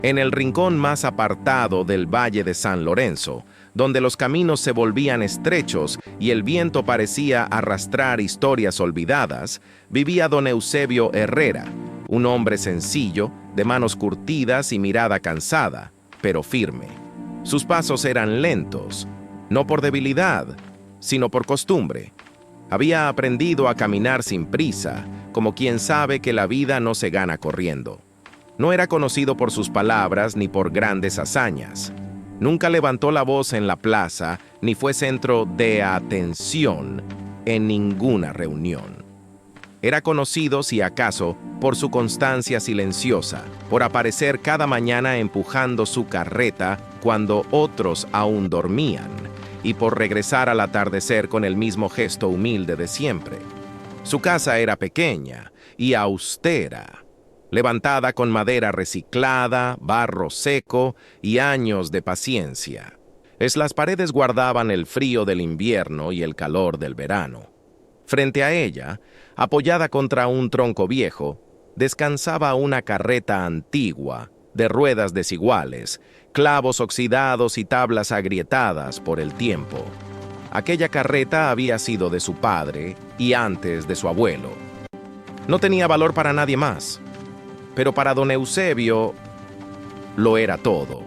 En el rincón más apartado del Valle de San Lorenzo, donde los caminos se volvían estrechos y el viento parecía arrastrar historias olvidadas, vivía don Eusebio Herrera, un hombre sencillo, de manos curtidas y mirada cansada, pero firme. Sus pasos eran lentos, no por debilidad, sino por costumbre. Había aprendido a caminar sin prisa, como quien sabe que la vida no se gana corriendo. No era conocido por sus palabras ni por grandes hazañas. Nunca levantó la voz en la plaza, ni fue centro de atención en ninguna reunión. Era conocido, si acaso, por su constancia silenciosa, por aparecer cada mañana empujando su carreta cuando otros aún dormían, y por regresar al atardecer con el mismo gesto humilde de siempre. Su casa era pequeña y austera, levantada con madera reciclada, barro seco y años de paciencia. Las paredes guardaban el frío del invierno y el calor del verano. Frente a ella, apoyada contra un tronco viejo, descansaba una carreta antigua, de ruedas desiguales, clavos oxidados y tablas agrietadas por el tiempo. Aquella carreta había sido de su padre y antes de su abuelo. No tenía valor para nadie más, pero para don Eusebio lo era todo.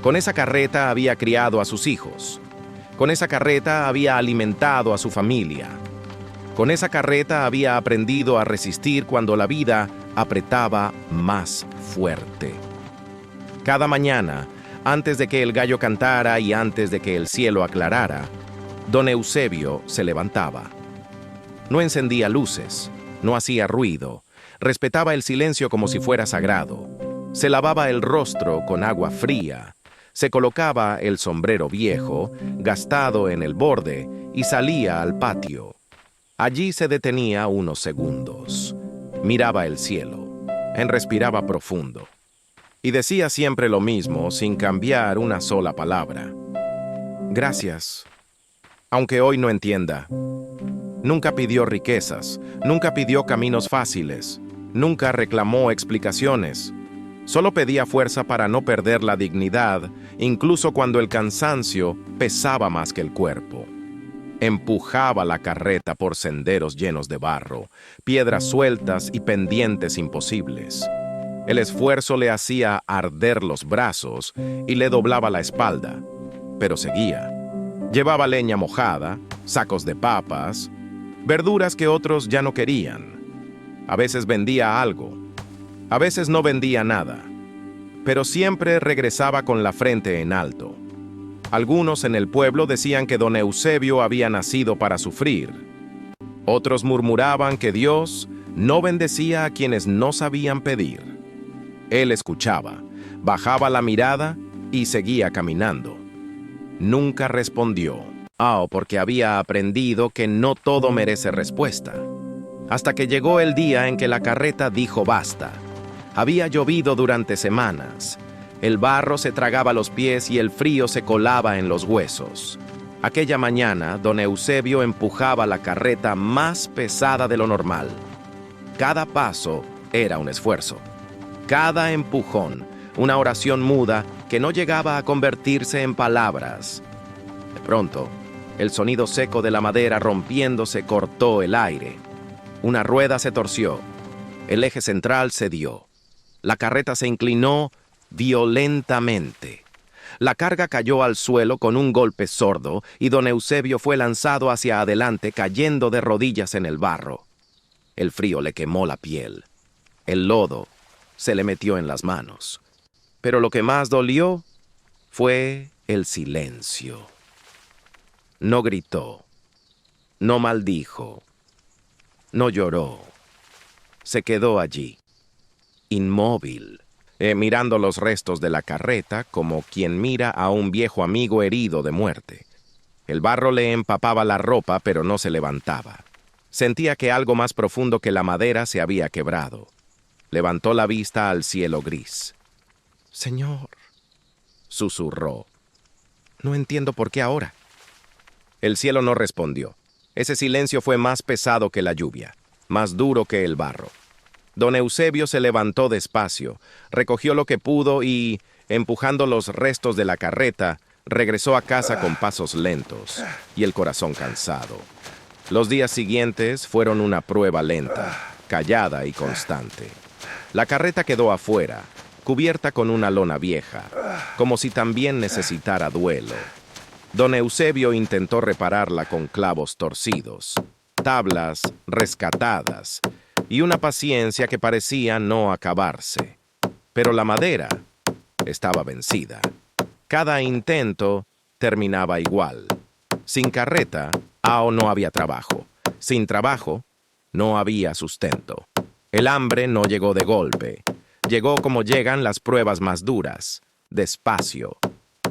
Con esa carreta había criado a sus hijos. Con esa carreta había alimentado a su familia. Con esa carreta había aprendido a resistir cuando la vida apretaba más fuerte. Cada mañana, antes de que el gallo cantara y antes de que el cielo aclarara, don Eusebio se levantaba. No encendía luces, no hacía ruido, respetaba el silencio como si fuera sagrado. Se lavaba el rostro con agua fría, se colocaba el sombrero viejo, gastado en el borde, y salía al patio. Allí se detenía unos segundos, miraba el cielo, respiraba profundo, y decía siempre lo mismo sin cambiar una sola palabra. Gracias, aunque hoy no entienda. Nunca pidió riquezas, nunca pidió caminos fáciles, nunca reclamó explicaciones. Solo pedía fuerza para no perder la dignidad, incluso cuando el cansancio pesaba más que el cuerpo. Empujaba la carreta por senderos llenos de barro, piedras sueltas y pendientes imposibles. El esfuerzo le hacía arder los brazos y le doblaba la espalda, pero seguía. Llevaba leña mojada, sacos de papas, verduras que otros ya no querían. A veces vendía algo, a veces no vendía nada, pero siempre regresaba con la frente en alto. Algunos en el pueblo decían que don Eusebio había nacido para sufrir. Otros murmuraban que Dios no bendecía a quienes no sabían pedir. Él escuchaba, bajaba la mirada y seguía caminando. Nunca respondió, porque había aprendido que no todo merece respuesta. Hasta que llegó el día en que la carreta dijo basta. Había llovido durante semanas. El barro se tragaba los pies y el frío se colaba en los huesos. Aquella mañana, don Eusebio empujaba la carreta más pesada de lo normal. Cada paso era un esfuerzo. Cada empujón, una oración muda que no llegaba a convertirse en palabras. De pronto, el sonido seco de la madera rompiéndose cortó el aire. Una rueda se torció. El eje central cedió. La carreta se inclinó violentamente. La carga cayó al suelo con un golpe sordo y don Eusebio fue lanzado hacia adelante cayendo de rodillas en el barro. El frío le quemó la piel. El lodo se le metió en las manos. Pero lo que más dolió fue el silencio. No gritó, no maldijo, no lloró. Se quedó allí, inmóvil, mirando los restos de la carreta como quien mira a un viejo amigo herido de muerte. El barro le empapaba la ropa, pero no se levantaba. Sentía que algo más profundo que la madera se había quebrado. Levantó la vista al cielo gris. «Señor», susurró, «no entiendo por qué ahora». El cielo no respondió. Ese silencio fue más pesado que la lluvia, más duro que el barro. Don Eusebio se levantó despacio, recogió lo que pudo y, empujando los restos de la carreta, regresó a casa con pasos lentos y el corazón cansado. Los días siguientes fueron una prueba lenta, callada y constante. La carreta quedó afuera, cubierta con una lona vieja, como si también necesitara duelo. Don Eusebio intentó repararla con clavos torcidos, tablas rescatadas y una paciencia que parecía no acabarse. Pero la madera estaba vencida. Cada intento terminaba igual. Sin carreta, no había trabajo. Sin trabajo, no había sustento. El hambre no llegó de golpe. Llegó como llegan las pruebas más duras, despacio.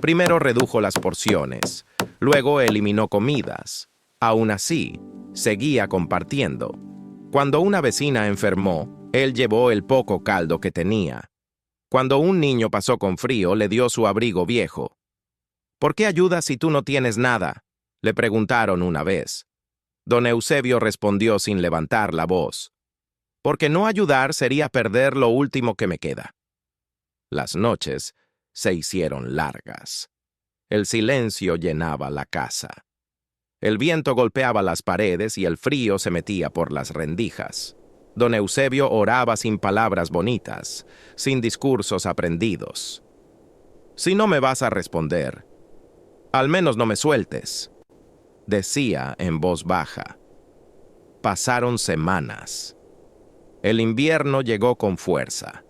Primero redujo las porciones, luego eliminó comidas. Aún así, seguía compartiendo. Cuando una vecina enfermó, él llevó el poco caldo que tenía. Cuando un niño pasó con frío, le dio su abrigo viejo. ¿Por qué ayudas si tú no tienes nada?, le preguntaron una vez. Don Eusebio respondió sin levantar la voz. Porque no ayudar sería perder lo último que me queda. Las noches se hicieron largas. El silencio llenaba la casa. El viento golpeaba las paredes y el frío se metía por las rendijas. Don Eusebio oraba sin palabras bonitas, sin discursos aprendidos. Si no me vas a responder, al menos no me sueltes, decía en voz baja. Pasaron semanas. El invierno llegó con fuerza.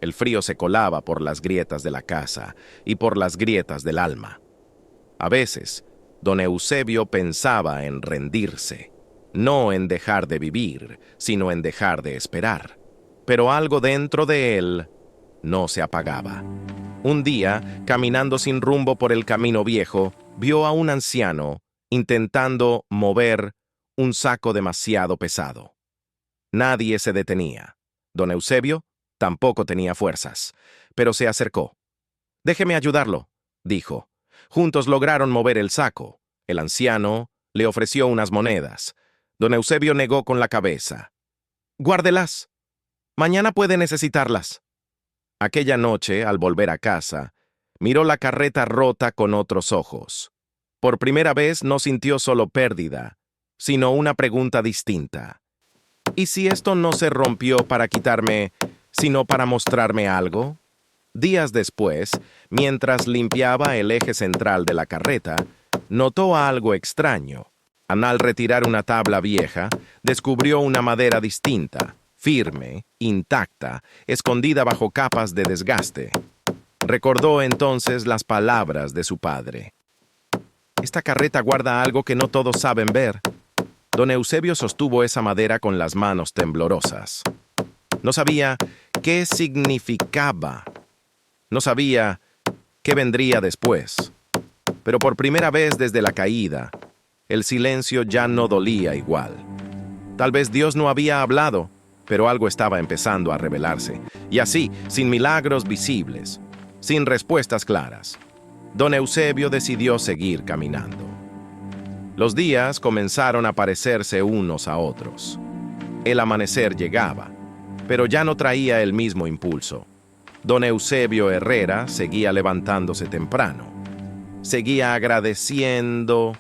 El frío se colaba por las grietas de la casa y por las grietas del alma. A veces, don Eusebio pensaba en rendirse, no en dejar de vivir, sino en dejar de esperar. Pero algo dentro de él no se apagaba. Un día, caminando sin rumbo por el camino viejo, vio a un anciano intentando mover un saco demasiado pesado. Nadie se detenía. Don Eusebio tampoco tenía fuerzas, pero se acercó. «Déjeme ayudarlo», dijo. Juntos lograron mover el saco. El anciano le ofreció unas monedas. Don Eusebio negó con la cabeza. «Guárdelas. Mañana puede necesitarlas». Aquella noche, al volver a casa, miró la carreta rota con otros ojos. Por primera vez no sintió solo pérdida, sino una pregunta distinta. ¿Y si esto no se rompió para quitarme, sino para mostrarme algo? Días después, mientras limpiaba el eje central de la carreta, notó algo extraño. Al retirar una tabla vieja, descubrió una madera distinta, firme, intacta, escondida bajo capas de desgaste. Recordó entonces las palabras de su padre. «Esta carreta guarda algo que no todos saben ver». Don Eusebio sostuvo esa madera con las manos temblorosas. No sabía qué significaba. No sabía qué vendría después. Pero por primera vez desde la caída, el silencio ya no dolía igual. Tal vez Dios no había hablado, pero algo estaba empezando a revelarse. Y así, sin milagros visibles, sin respuestas claras, don Eusebio decidió seguir caminando. Los días comenzaron a parecerse unos a otros. El amanecer llegaba, pero ya no traía el mismo impulso. Don Eusebio Herrera seguía levantándose temprano. Seguía agradeciendo,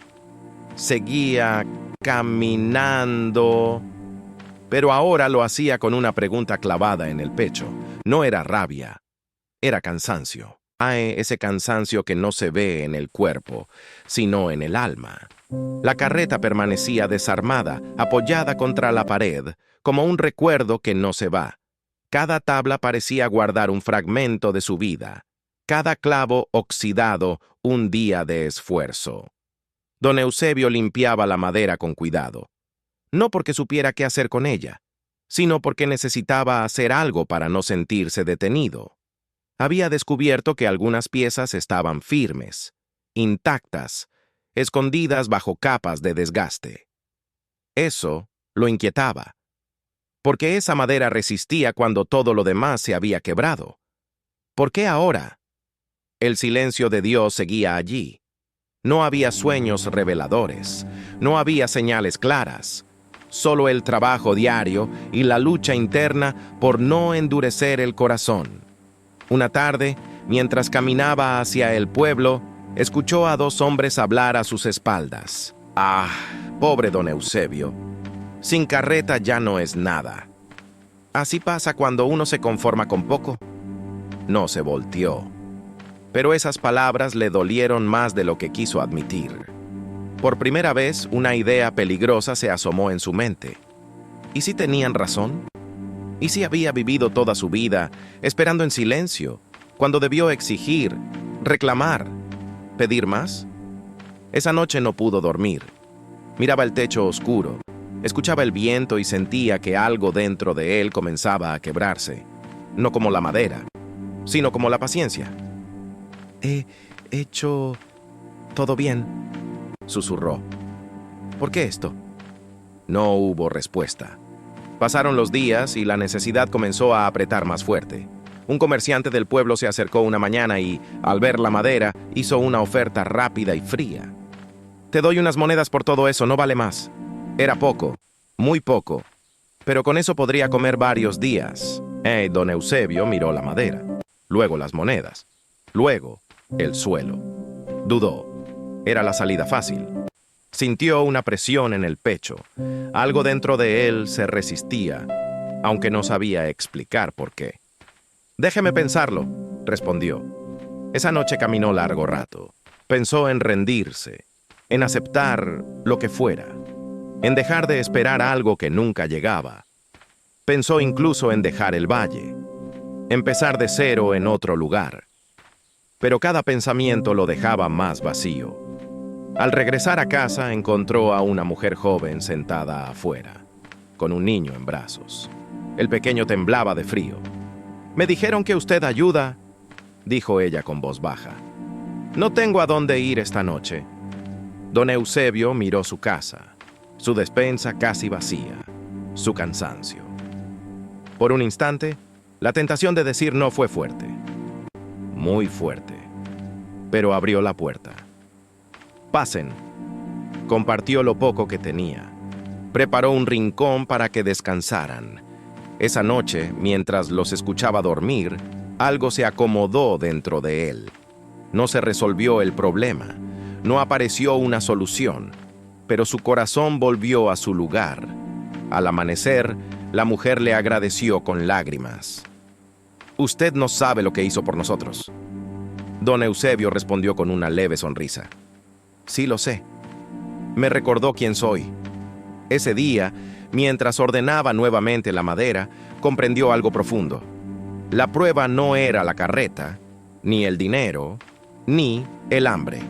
seguía caminando, pero ahora lo hacía con una pregunta clavada en el pecho. No era rabia, era cansancio. Ese cansancio que no se ve en el cuerpo, sino en el alma. La carreta permanecía desarmada, apoyada contra la pared, como un recuerdo que no se va. Cada tabla parecía guardar un fragmento de su vida. Cada clavo oxidado, un día de esfuerzo. Don Eusebio limpiaba la madera con cuidado. No porque supiera qué hacer con ella, sino porque necesitaba hacer algo para no sentirse detenido. Había descubierto que algunas piezas estaban firmes, intactas, escondidas bajo capas de desgaste. Eso lo inquietaba, porque esa madera resistía cuando todo lo demás se había quebrado. ¿Por qué ahora? El silencio de Dios seguía allí. No había sueños reveladores, no había señales claras, solo el trabajo diario y la lucha interna por no endurecer el corazón. Una tarde, mientras caminaba hacia el pueblo, escuchó a dos hombres hablar a sus espaldas. Ah, pobre don Eusebio. Sin carreta ya no es nada. Así pasa cuando uno se conforma con poco. No se volteó. Pero esas palabras le dolieron más de lo que quiso admitir. Por primera vez, una idea peligrosa se asomó en su mente. ¿Y si tenían razón? ¿Y si había vivido toda su vida esperando en silencio, cuando debió exigir, reclamar, pedir más? Esa noche no pudo dormir. Miraba el techo oscuro, escuchaba el viento y sentía que algo dentro de él comenzaba a quebrarse. No como la madera, sino como la paciencia. «He hecho todo bien», susurró. «¿Por qué esto?» No hubo respuesta. Pasaron los días y la necesidad comenzó a apretar más fuerte. Un comerciante del pueblo se acercó una mañana y, al ver la madera, hizo una oferta rápida y fría. «Te doy unas monedas por todo eso, no vale más». Era poco, muy poco, pero con eso podría comer varios días. Don Eusebio miró la madera, luego las monedas, luego el suelo. Dudó. Era la salida fácil. Sintió una presión en el pecho. Algo dentro de él se resistía, aunque no sabía explicar por qué. «Déjeme pensarlo», respondió. Esa noche caminó largo rato. Pensó en rendirse, en aceptar lo que fuera, en dejar de esperar algo que nunca llegaba. Pensó incluso en dejar el valle, empezar de cero en otro lugar. Pero cada pensamiento lo dejaba más vacío. Al regresar a casa encontró a una mujer joven sentada afuera, con un niño en brazos. El pequeño temblaba de frío. «Me dijeron que usted ayuda», dijo ella con voz baja. «No tengo a dónde ir esta noche». Don Eusebio miró su casa, su despensa casi vacía, su cansancio. Por un instante, la tentación de decir no fue fuerte, muy fuerte, pero abrió la puerta. «Pasen». Compartió lo poco que tenía. Preparó un rincón para que descansaran. Esa noche, mientras los escuchaba dormir, algo se acomodó dentro de él. No se resolvió el problema, no apareció una solución, pero su corazón volvió a su lugar. Al amanecer, la mujer le agradeció con lágrimas. «Usted no sabe lo que hizo por nosotros». Don Eusebio respondió con una leve sonrisa. «Sí lo sé. Me recordó quién soy». Ese día, mientras ordenaba nuevamente la madera, comprendió algo profundo. La prueba no era la carreta, ni el dinero, ni el hambre.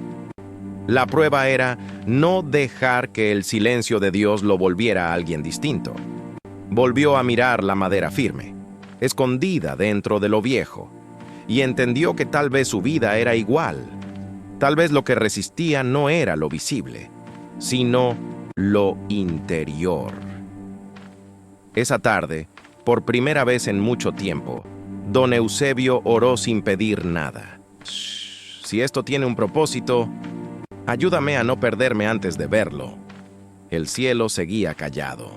La prueba era no dejar que el silencio de Dios lo volviera a alguien distinto. Volvió a mirar la madera firme, escondida dentro de lo viejo, y entendió que tal vez su vida era igual. Tal vez lo que resistía no era lo visible, sino lo interior. Esa tarde, por primera vez en mucho tiempo, don Eusebio oró sin pedir nada. «Si esto tiene un propósito, ayúdame a no perderme antes de verlo». El cielo seguía callado,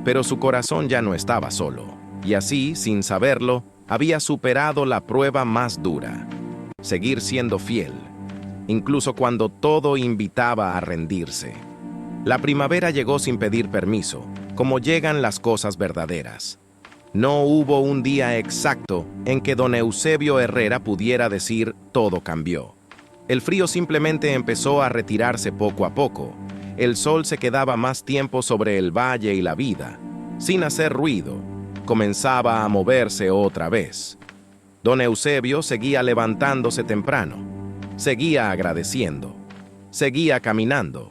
pero su corazón ya no estaba solo, y así, sin saberlo, había superado la prueba más dura: seguir siendo fiel, incluso cuando todo invitaba a rendirse. La primavera llegó sin pedir permiso, como llegan las cosas verdaderas. No hubo un día exacto en que don Eusebio Herrera pudiera decir todo cambió. El frío simplemente empezó a retirarse poco a poco. El sol se quedaba más tiempo sobre el valle y la vida. Sin hacer ruido, comenzaba a moverse otra vez. Don Eusebio seguía levantándose temprano, seguía agradeciendo, seguía caminando.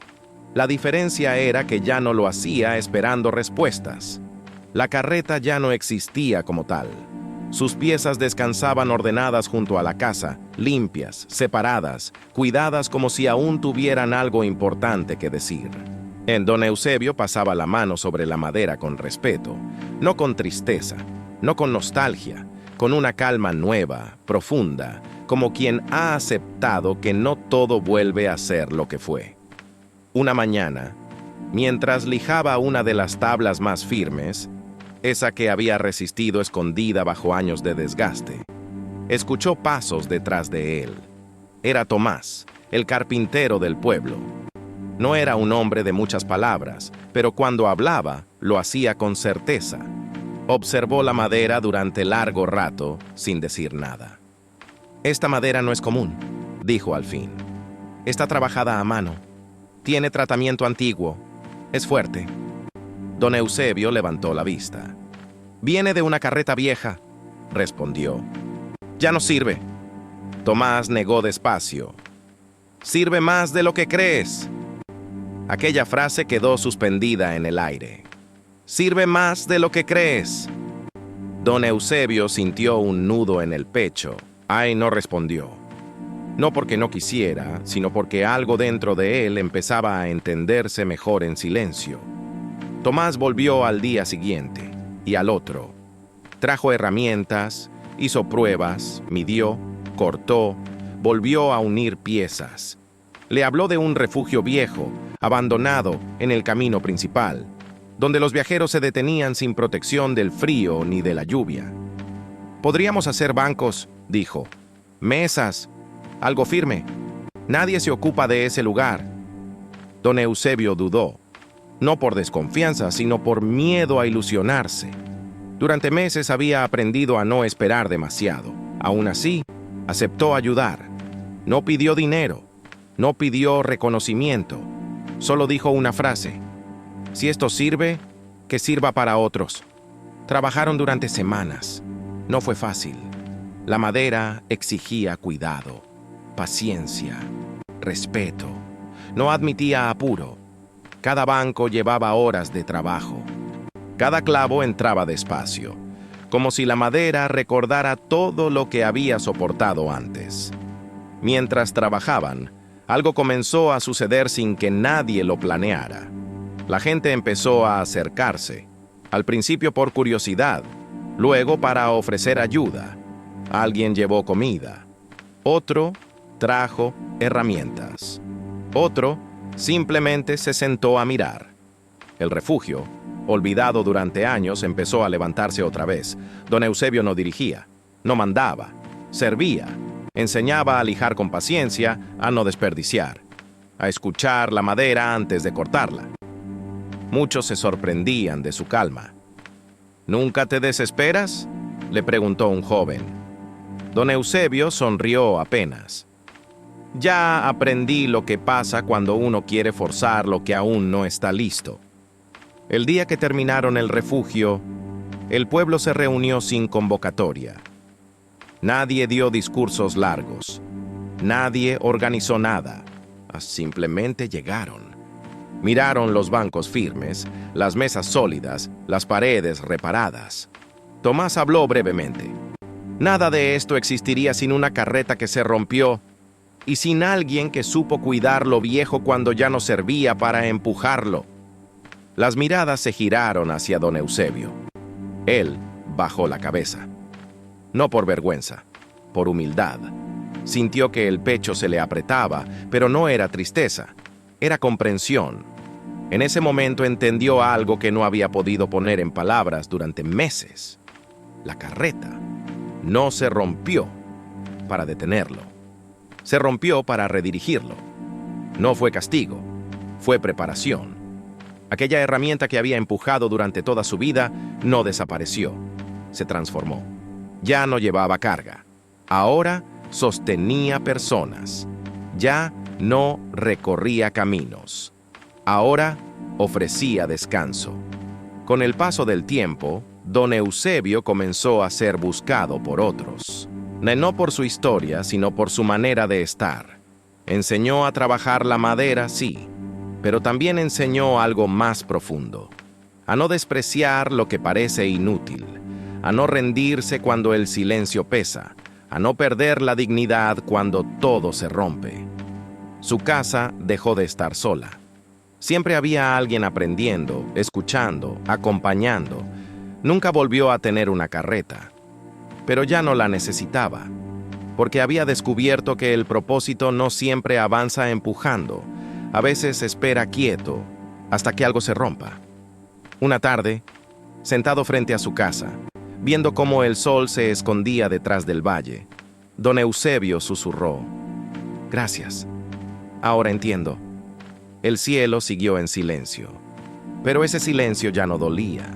La diferencia era que ya no lo hacía esperando respuestas. La carreta ya no existía como tal. Sus piezas descansaban ordenadas junto a la casa, limpias, separadas, cuidadas como si aún tuvieran algo importante que decir. Don Eusebio pasaba la mano sobre la madera con respeto, no con tristeza, no con nostalgia, con una calma nueva, profunda, como quien ha aceptado que no todo vuelve a ser lo que fue. Una mañana, Mientras lijaba una de las tablas más firmes, esa que había resistido escondida bajo años de desgaste, escuchó pasos detrás de él. Era Tomás, el carpintero del pueblo. No era un hombre de muchas palabras, pero cuando hablaba, lo hacía con certeza. Observó la madera durante largo rato, sin decir nada. «Esta madera no es común», dijo al fin. «Está trabajada a mano. Tiene tratamiento antiguo. Es fuerte». Don Eusebio levantó la vista. «Viene de una carreta vieja», respondió. «Ya no sirve». Tomás negó despacio. «Sirve más de lo que crees». Aquella frase quedó suspendida en el aire. «Sirve más de lo que crees». Don Eusebio sintió un nudo en el pecho. No respondió. No porque no quisiera, sino porque algo dentro de él empezaba a entenderse mejor en silencio. Tomás volvió al día siguiente, y al otro. Trajo herramientas, hizo pruebas, midió, cortó, volvió a unir piezas. Le habló de un refugio viejo, abandonado en el camino principal, donde los viajeros se detenían sin protección del frío ni de la lluvia. «Podríamos hacer bancos», dijo, «mesas, algo firme. Nadie se ocupa de ese lugar». Don Eusebio dudó, no por desconfianza, sino por miedo a ilusionarse. Durante meses había aprendido a no esperar demasiado. Aún así, aceptó ayudar. No pidió dinero, no pidió reconocimiento. Solo dijo una frase: «Si esto sirve, que sirva para otros». Trabajaron durante semanas. No fue fácil. La madera exigía cuidado, paciencia, respeto. No admitía apuro. Cada banco llevaba horas de trabajo. Cada clavo entraba despacio, como si la madera recordara todo lo que había soportado antes. Mientras trabajaban, algo comenzó a suceder sin que nadie lo planeara. La gente empezó a acercarse, al principio por curiosidad, luego para ofrecer ayuda. Alguien llevó comida, otro trajo herramientas, otro simplemente se sentó a mirar. El refugio, olvidado durante años, empezó a levantarse otra vez. Don Eusebio no dirigía, no mandaba, servía, enseñaba a lijar con paciencia, a no desperdiciar, a escuchar la madera antes de cortarla. Muchos se sorprendían de su calma. «¿Nunca te desesperas?», le preguntó un joven. Don Eusebio sonrió apenas. «Ya aprendí lo que pasa cuando uno quiere forzar lo que aún no está listo». El día que terminaron el refugio, el pueblo se reunió sin convocatoria. Nadie dio discursos largos. Nadie organizó nada. Simplemente llegaron. Miraron los bancos firmes, las mesas sólidas, las paredes reparadas. Tomás habló brevemente. «Nada de esto existiría sin una carreta que se rompió y sin alguien que supo cuidar lo viejo cuando ya no servía para empujarlo». Las miradas se giraron hacia don Eusebio. Él bajó la cabeza. No por vergüenza, por humildad. Sintió que el pecho se le apretaba, pero no era tristeza, era comprensión. En ese momento entendió algo que no había podido poner en palabras durante meses. La carreta no se rompió para detenerlo. Se rompió para redirigirlo. No fue castigo, fue preparación. Aquella herramienta que había empujado durante toda su vida no desapareció, se transformó. Ya no llevaba carga. Ahora sostenía personas. Ya no recorría caminos. Ahora ofrecía descanso. Con el paso del tiempo, don Eusebio comenzó a ser buscado por otros. No por su historia, sino por su manera de estar. Enseñó a trabajar la madera, sí, pero también enseñó algo más profundo. A no despreciar lo que parece inútil, a no rendirse cuando el silencio pesa, a no perder la dignidad cuando todo se rompe. Su casa dejó de estar sola. Siempre había alguien aprendiendo, escuchando, acompañando. Nunca volvió a tener una carreta, pero ya no la necesitaba, porque había descubierto que el propósito no siempre avanza empujando, a veces espera quieto, hasta que algo se rompa. Una tarde, sentado frente a su casa, viendo cómo el sol se escondía detrás del valle, don Eusebio susurró: «Gracias. Ahora entiendo». El cielo siguió en silencio, pero ese silencio ya no dolía,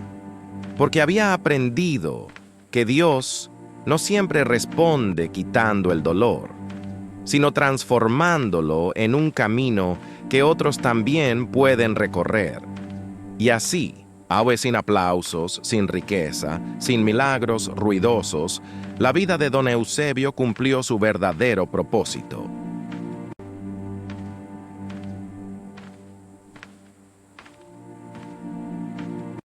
porque había aprendido que Dios no siempre responde quitando el dolor, sino transformándolo en un camino que otros también pueden recorrer. Y así, a veces sin aplausos, sin riqueza, sin milagros ruidosos, la vida de don Eusebio cumplió su verdadero propósito: